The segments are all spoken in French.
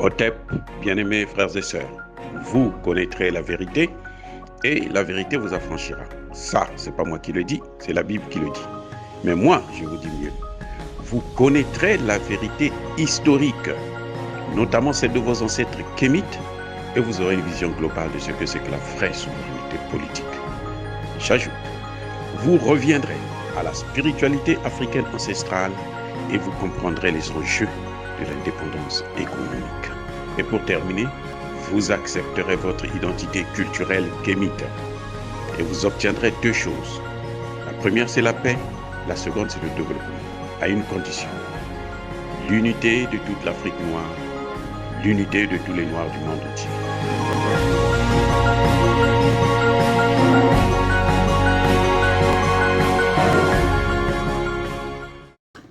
Otep, bien-aimés frères et sœurs, vous connaîtrez la vérité et la vérité vous affranchira. Ça, c'est pas moi qui le dis, c'est la Bible qui le dit. Mais moi, je vous dis mieux. Vous connaîtrez la vérité historique, notamment celle de vos ancêtres kémites, et vous aurez une vision globale de ce que c'est que la vraie souveraineté politique. J'ajoute, vous reviendrez à la spiritualité africaine ancestrale et vous comprendrez les enjeux de l'indépendance économique. Et pour terminer, vous accepterez votre identité culturelle kémite et vous obtiendrez deux choses. La première, c'est la paix. La seconde, c'est le développement, à une condition. L'unité de toute l'Afrique noire, l'unité de tous les Noirs du monde entier.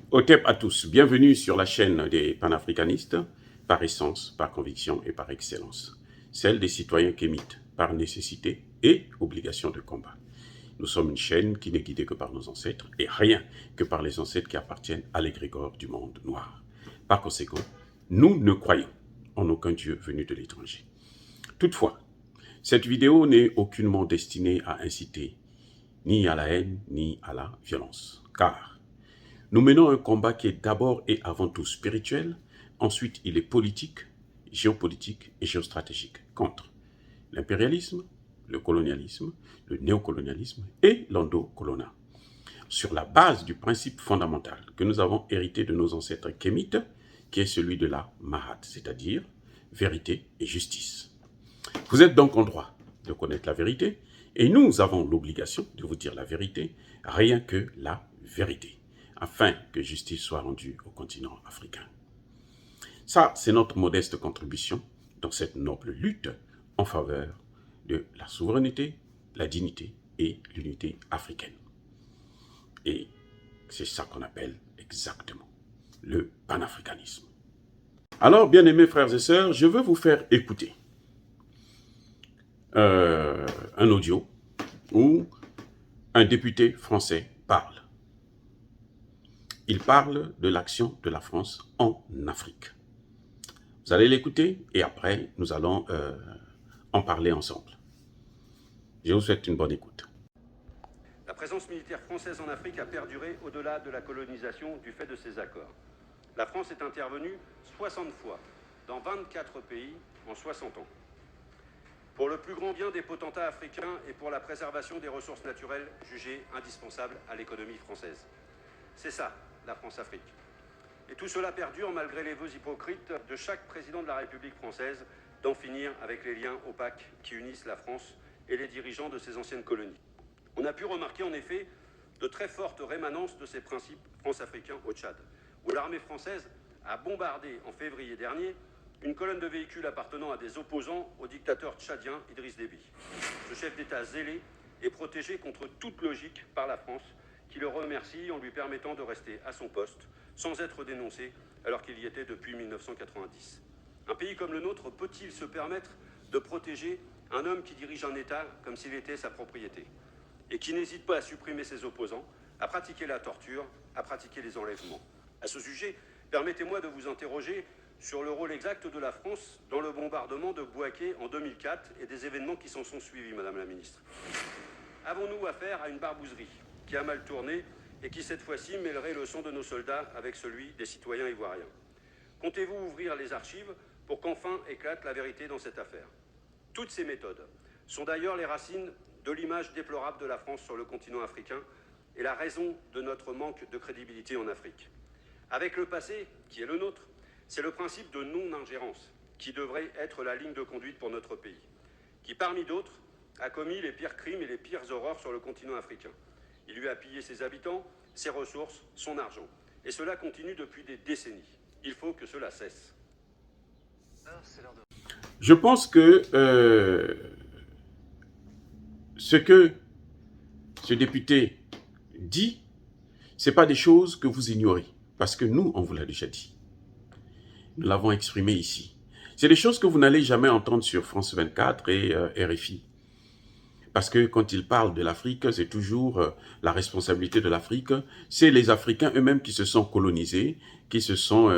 Otep à tous, bienvenue sur la chaîne des panafricanistes, par essence, par conviction et par excellence. Celle des citoyens kémites, par nécessité et obligation de combat. Nous sommes une chaîne qui n'est guidée que par nos ancêtres et rien que par les ancêtres qui appartiennent à l'égrégore du monde noir. Par conséquent, nous ne croyons en aucun Dieu venu de l'étranger. Toutefois, cette vidéo n'est aucunement destinée à inciter ni à la haine ni à la violence, car nous menons un combat qui est d'abord et avant tout spirituel, ensuite il est politique, géopolitique et géostratégique contre l'impérialisme, le colonialisme, le néocolonialisme et l'endocoloniat. Sur la base du principe fondamental que nous avons hérité de nos ancêtres kémites, qui est celui de la Mahat, c'est-à-dire vérité et justice. Vous êtes donc en droit de connaître la vérité et nous avons l'obligation de vous dire la vérité, rien que la vérité, afin que justice soit rendue au continent africain. Ça, c'est notre modeste contribution dans cette noble lutte en faveur de la souveraineté, la dignité et l'unité africaine. Et c'est ça qu'on appelle exactement le panafricanisme. Alors, bien-aimés frères et sœurs, je veux vous faire écouter un audio où un député français parle. Il parle de l'action de la France en Afrique. Vous allez l'écouter et après, nous allons en parler ensemble. Je vous souhaite une bonne écoute. La présence militaire française en Afrique a perduré au-delà de la colonisation du fait de ces accords. La France est intervenue 60 fois dans 24 pays en 60 ans. Pour le plus grand bien des potentats africains et pour la préservation des ressources naturelles jugées indispensables à l'économie française. C'est ça, la France-Afrique. Et tout cela perdure malgré les vœux hypocrites de chaque président de la République française d'en finir avec les liens opaques qui unissent la France et les dirigeants de ses anciennes colonies. On a pu remarquer en effet de très fortes rémanences de ces principes france-africains au Tchad, où l'armée française a bombardé en février dernier une colonne de véhicules appartenant à des opposants au dictateur tchadien Idriss Déby. Ce chef d'État zélé est protégé contre toute logique par la France, qui le remercie en lui permettant de rester à son poste sans être dénoncé alors qu'il y était depuis 1990. Un pays comme le nôtre peut-il se permettre de protéger un homme qui dirige un État comme s'il était sa propriété et qui n'hésite pas à supprimer ses opposants, à pratiquer la torture, à pratiquer les enlèvements? À ce sujet, permettez-moi de vous interroger sur le rôle exact de la France dans le bombardement de Bouaké en 2004 et des événements qui s'en sont suivis, Madame la Ministre. Avons-nous affaire à une barbouzerie qui a mal tourné et qui, cette fois-ci, mêlerait le sang de nos soldats avec celui des citoyens ivoiriens? Comptez-vous ouvrir les archives pour qu'enfin éclate la vérité dans cette affaire? Toutes ces méthodes sont d'ailleurs les racines de l'image déplorable de la France sur le continent africain et la raison de notre manque de crédibilité en Afrique. Avec le passé, qui est le nôtre, c'est le principe de non-ingérence qui devrait être la ligne de conduite pour notre pays, qui, parmi d'autres, a commis les pires crimes et les pires horreurs sur le continent africain. Il lui a pillé ses habitants, ses ressources, son argent. Et cela continue depuis des décennies. Il faut que cela cesse. Je pense que ce que ce député dit, ce n'est pas des choses que vous ignorez, parce que nous, on vous l'a déjà dit. Nous l'avons exprimé ici. C'est des choses que vous n'allez jamais entendre sur France 24 et RFI. Parce que quand il parle de l'Afrique, c'est toujours la responsabilité de l'Afrique. C'est les Africains eux-mêmes qui se sont colonisés, qui se sont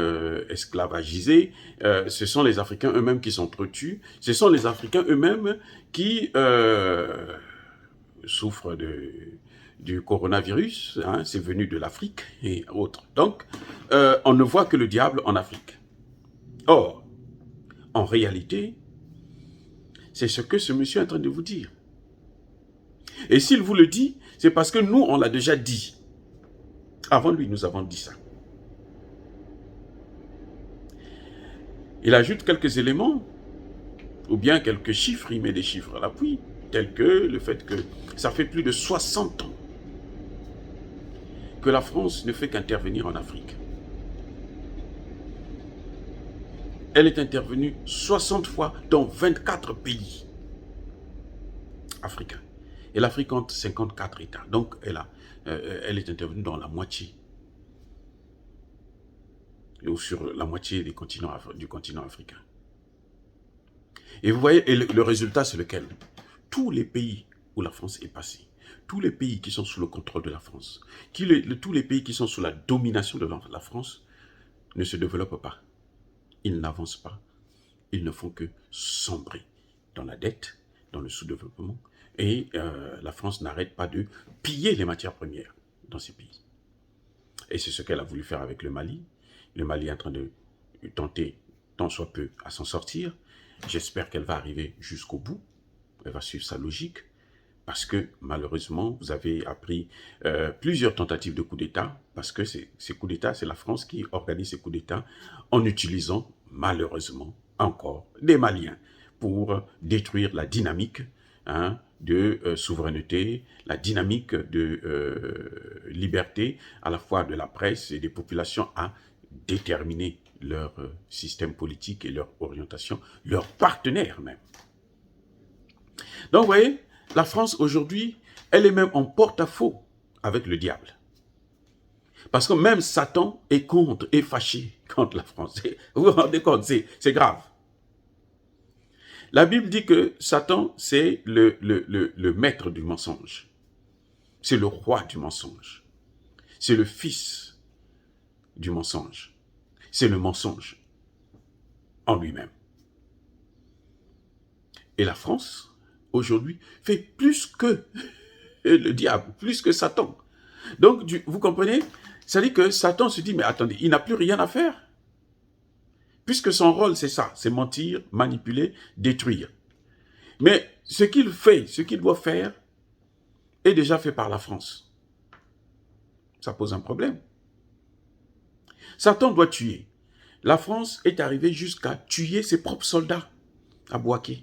esclavagisés. Ce sont les Africains eux-mêmes qui s'entretuent. Ce sont les Africains eux-mêmes qui souffrent du coronavirus. Hein, c'est venu de l'Afrique et autres. Donc, on ne voit que le diable en Afrique. Or, en réalité, c'est ce que ce monsieur est en train de vous dire. Et s'il vous le dit, c'est parce que nous, on l'a déjà dit. Avant lui, nous avons dit ça. Il ajoute quelques éléments, ou bien quelques chiffres, il met des chiffres à l'appui, tels que le fait que ça fait plus de 60 ans que la France ne fait qu'intervenir en Afrique. Elle est intervenue 60 fois dans 24 pays africains. Et l'Afrique compte 54 États. Donc, elle est intervenue dans la moitié. Ou sur la moitié du continent africain. Et vous voyez, et le résultat, c'est lequel? Tous les pays où la France est passée, tous les pays qui sont sous le contrôle de la France, tous les pays qui sont sous la domination de la France, ne se développent pas. Ils n'avancent pas. Ils ne font que sombrer dans la dette, dans le sous-développement. Et la France n'arrête pas de piller les matières premières dans ces pays. Et c'est ce qu'elle a voulu faire avec le Mali. Le Mali est en train de tenter, tant soit peu, à s'en sortir. J'espère qu'elle va arriver jusqu'au bout. Elle va suivre sa logique. Parce que, malheureusement, vous avez appris plusieurs tentatives de coup d'État. Parce que ces coups d'État, c'est la France qui organise ces coups d'État en utilisant, malheureusement, encore des Maliens pour détruire la dynamique de souveraineté, la dynamique de liberté, à la fois de la presse et des populations à déterminer leur système politique et leur orientation, leurs partenaires même. Donc, vous voyez, la France aujourd'hui, elle est même en porte-à-faux avec le diable. Parce que même Satan est contre, est fâché contre la France. Vous vous rendez compte, c'est grave. La Bible dit que Satan, c'est le maître du mensonge. C'est le roi du mensonge. C'est le fils du mensonge. C'est le mensonge en lui-même. Et la France, aujourd'hui, fait plus que le diable, plus que Satan. Donc, vous comprenez? Ça dit que Satan se dit, mais attendez, il n'a plus rien à faire. Puisque son rôle, c'est ça, c'est mentir, manipuler, détruire. Mais ce qu'il fait, ce qu'il doit faire, est déjà fait par la France. Ça pose un problème. Satan doit tuer. La France est arrivée jusqu'à tuer ses propres soldats à Bouaké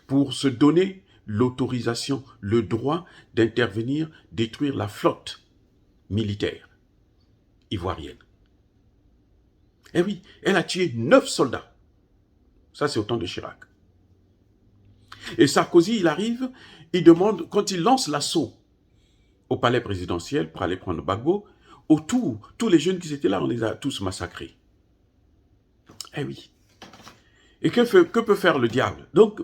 pour se donner l'autorisation, le droit d'intervenir, détruire la flotte militaire ivoirienne. Eh oui, elle a tué 9 soldats. Ça, c'est au temps de Chirac. Et Sarkozy, il arrive, il demande, quand il lance l'assaut au palais présidentiel pour aller prendre Gbagbo, autour, tous les jeunes qui étaient là, on les a tous massacrés. Eh oui. Et que peut faire le diable? Donc,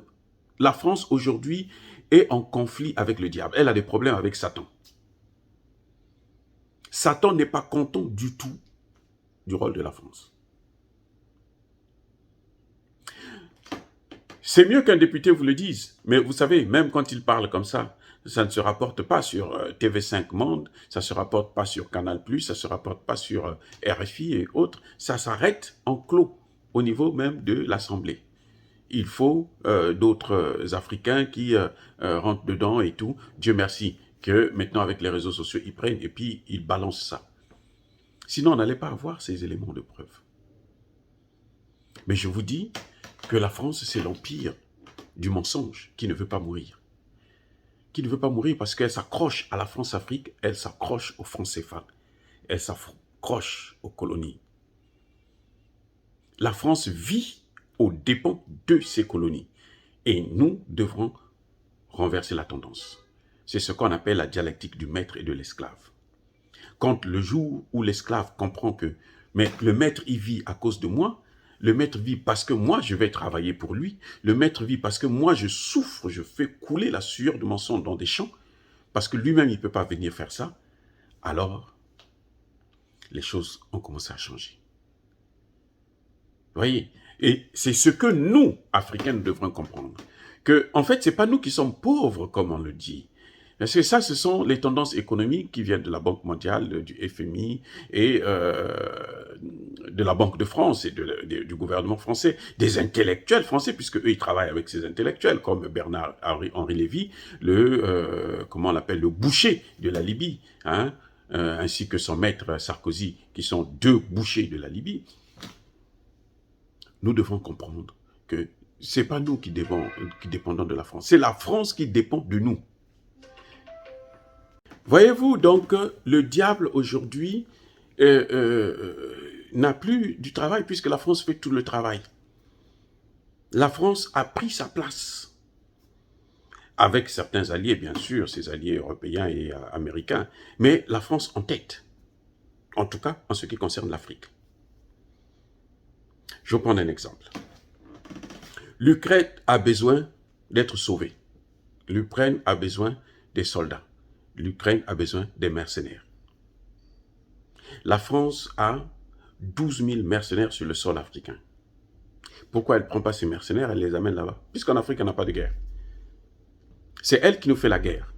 la France, aujourd'hui, est en conflit avec le diable. Elle a des problèmes avec Satan. Satan n'est pas content du tout du rôle de la France. C'est mieux qu'un député vous le dise. Mais vous savez, même quand il parle comme ça ne se rapporte pas sur TV5 Monde, ça ne se rapporte pas sur Canal+, ça ne se rapporte pas sur RFI et autres. Ça s'arrête en clos au niveau même de l'Assemblée. Il faut d'autres Africains qui rentrent dedans et tout. Dieu merci que maintenant avec les réseaux sociaux, ils prennent et puis ils balancent ça. Sinon, on n'allait pas avoir ces éléments de preuve. Mais je vous dis que la France, c'est l'empire du mensonge qui ne veut pas mourir. Qui ne veut pas mourir parce qu'elle s'accroche à la France-Afrique, elle s'accroche au franc CFA, elle s'accroche aux colonies. La France vit aux dépens de ses colonies. Et nous devrons renverser la tendance. C'est ce qu'on appelle la dialectique du maître et de l'esclave. Quand le jour où l'esclave comprend que mais le maître y vit à cause de moi, Le maître vit parce que moi, je vais travailler pour lui. Le maître vit parce que moi, je souffre, je fais couler la sueur de mon sang dans des champs. Parce que lui-même, il ne peut pas venir faire ça. Alors, les choses ont commencé à changer. Vous voyez? Et c'est ce que nous, Africains, nous devrons comprendre. Que, en fait, ce n'est pas nous qui sommes pauvres, comme on le dit. Parce que ça, ce sont les tendances économiques qui viennent de la Banque mondiale, du FMI et de la Banque de France et du gouvernement français, des intellectuels français, puisque eux, ils travaillent avec ces intellectuels, comme Bernard-Henri Lévy, comment on l'appelle, le boucher de la Libye, hein, ainsi que son maître Sarkozy, qui sont deux bouchers de la Libye. Nous devons comprendre que ce n'est pas nous qui dépendons de la France, c'est la France qui dépend de nous. Voyez-vous, donc, le diable aujourd'hui n'a plus du travail puisque la France fait tout le travail. La France a pris sa place. Avec certains alliés, bien sûr, ses alliés européens et américains, mais la France en tête. En tout cas, en ce qui concerne l'Afrique. Je vais prendre un exemple. L'Ukraine a besoin d'être sauvée. L'Ukraine a besoin des soldats. L'Ukraine a besoin des mercenaires. La France a 12 000 mercenaires sur le sol africain. Pourquoi elle ne prend pas ces mercenaires, elle les amène là-bas? Puisqu'en Afrique, on n'a pas de guerre. C'est elle qui nous fait la guerre.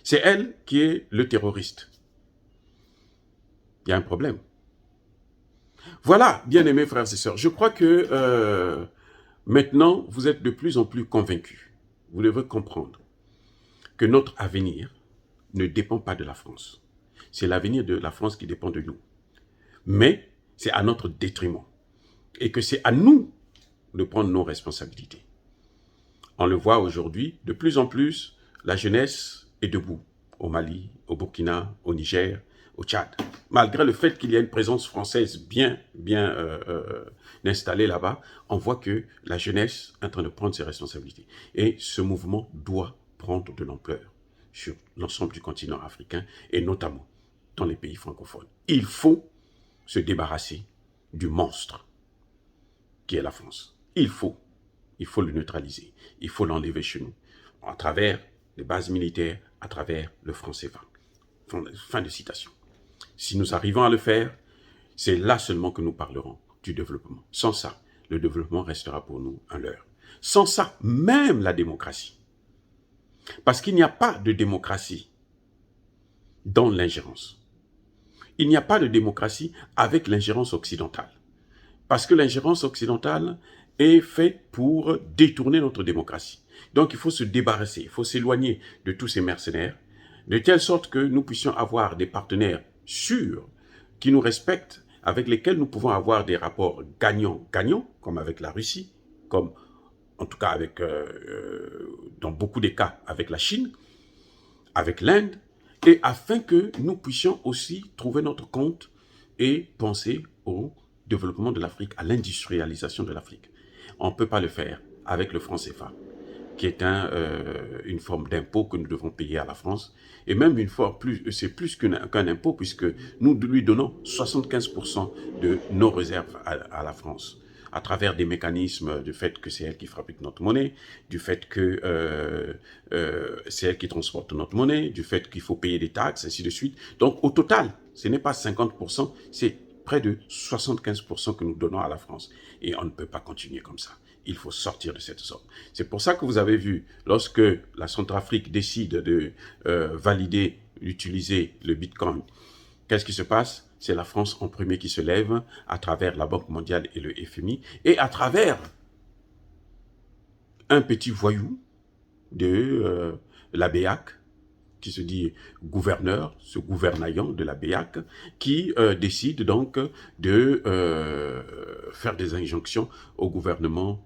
C'est elle qui est le terroriste. Il y a un problème. Voilà, bien-aimés frères et sœurs, je crois que maintenant, vous êtes de plus en plus convaincus. Vous devez comprendre que notre avenir ne dépend pas de la France. C'est l'avenir de la France qui dépend de nous. Mais c'est à notre détriment. Et que c'est à nous de prendre nos responsabilités. On le voit aujourd'hui, de plus en plus, la jeunesse est debout. Au Mali, au Burkina, au Niger, au Tchad. Malgré le fait qu'il y a une présence française bien installée là-bas, on voit que la jeunesse est en train de prendre ses responsabilités. Et ce mouvement doit prendre de l'ampleur sur l'ensemble du continent africain et notamment dans les pays francophones. Il faut se débarrasser du monstre qui est la France. Il faut le neutraliser. Il faut l'enlever chez nous à travers les bases militaires, à travers le franc CFA. Fin de citation. Si nous arrivons à le faire, c'est là seulement que nous parlerons du développement. Sans ça, le développement restera pour nous un leurre. Sans ça, même la démocratie. Parce qu'il n'y a pas de démocratie dans l'ingérence. Il n'y a pas de démocratie avec l'ingérence occidentale. Parce que l'ingérence occidentale est faite pour détourner notre démocratie. Donc il faut se débarrasser, il faut s'éloigner de tous ces mercenaires, de telle sorte que nous puissions avoir des partenaires sûrs, qui nous respectent, avec lesquels nous pouvons avoir des rapports gagnants-gagnants, comme avec la Russie, comme en tout cas avec, dans beaucoup de cas avec la Chine, avec l'Inde, et afin que nous puissions aussi trouver notre compte et penser au développement de l'Afrique, à l'industrialisation de l'Afrique. On ne peut pas le faire avec le franc CFA, qui est une forme d'impôt que nous devons payer à la France, et même c'est plus qu'un impôt, puisque nous lui donnons 75% de nos réserves à la France, à travers des mécanismes du fait que c'est elle qui fabrique notre monnaie, du fait que c'est elle qui transporte notre monnaie, du fait qu'il faut payer des taxes, ainsi de suite. Donc au total, ce n'est pas 50%, c'est près de 75% que nous donnons à la France. Et on ne peut pas continuer comme ça. Il faut sortir de cette zone. C'est pour ça que vous avez vu, lorsque la Centrafrique décide de valider, d'utiliser le Bitcoin, qu'est-ce qui se passe? C'est la France en premier qui se lève à travers la Banque mondiale et le FMI et à travers un petit voyou de la BEAC, qui se dit gouverneur, ce gouvernaillant de la BEAC, qui décide donc de faire des injonctions au gouvernement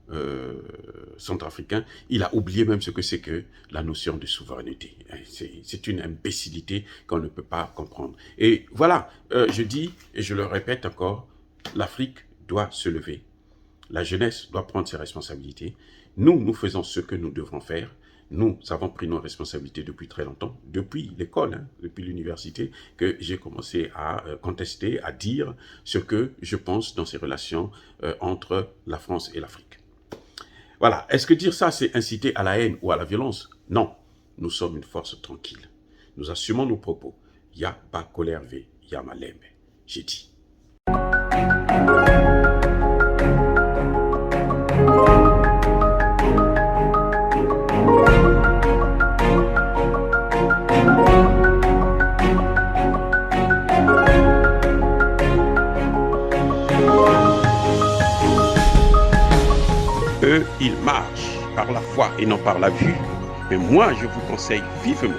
centrafricain. Il a oublié même ce que c'est que la notion de souveraineté. C'est une imbécilité qu'on ne peut pas comprendre. Et voilà, je dis, et je le répète encore, l'Afrique doit se lever. La jeunesse doit prendre ses responsabilités. Nous faisons ce que nous devons faire. Nous avons pris nos responsabilités depuis très longtemps, depuis l'école, depuis l'université, que j'ai commencé à contester, à dire ce que je pense dans ces relations entre la France et l'Afrique. Voilà. Est-ce que dire ça, c'est inciter à la haine ou à la violence? Non. Nous sommes une force tranquille. Nous assumons nos propos. Ya ba kolerve, ya malembe. J'ai dit. Eux, ils marchent par la foi et non par la vue. Mais moi, je vous conseille vivement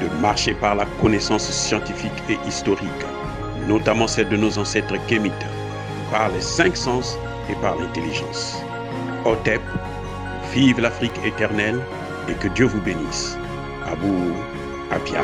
de marcher par la connaissance scientifique et historique, notamment celle de nos ancêtres kémites, par les 5 sens et par l'intelligence. Otep, vive l'Afrique éternelle et que Dieu vous bénisse. Abou Apia.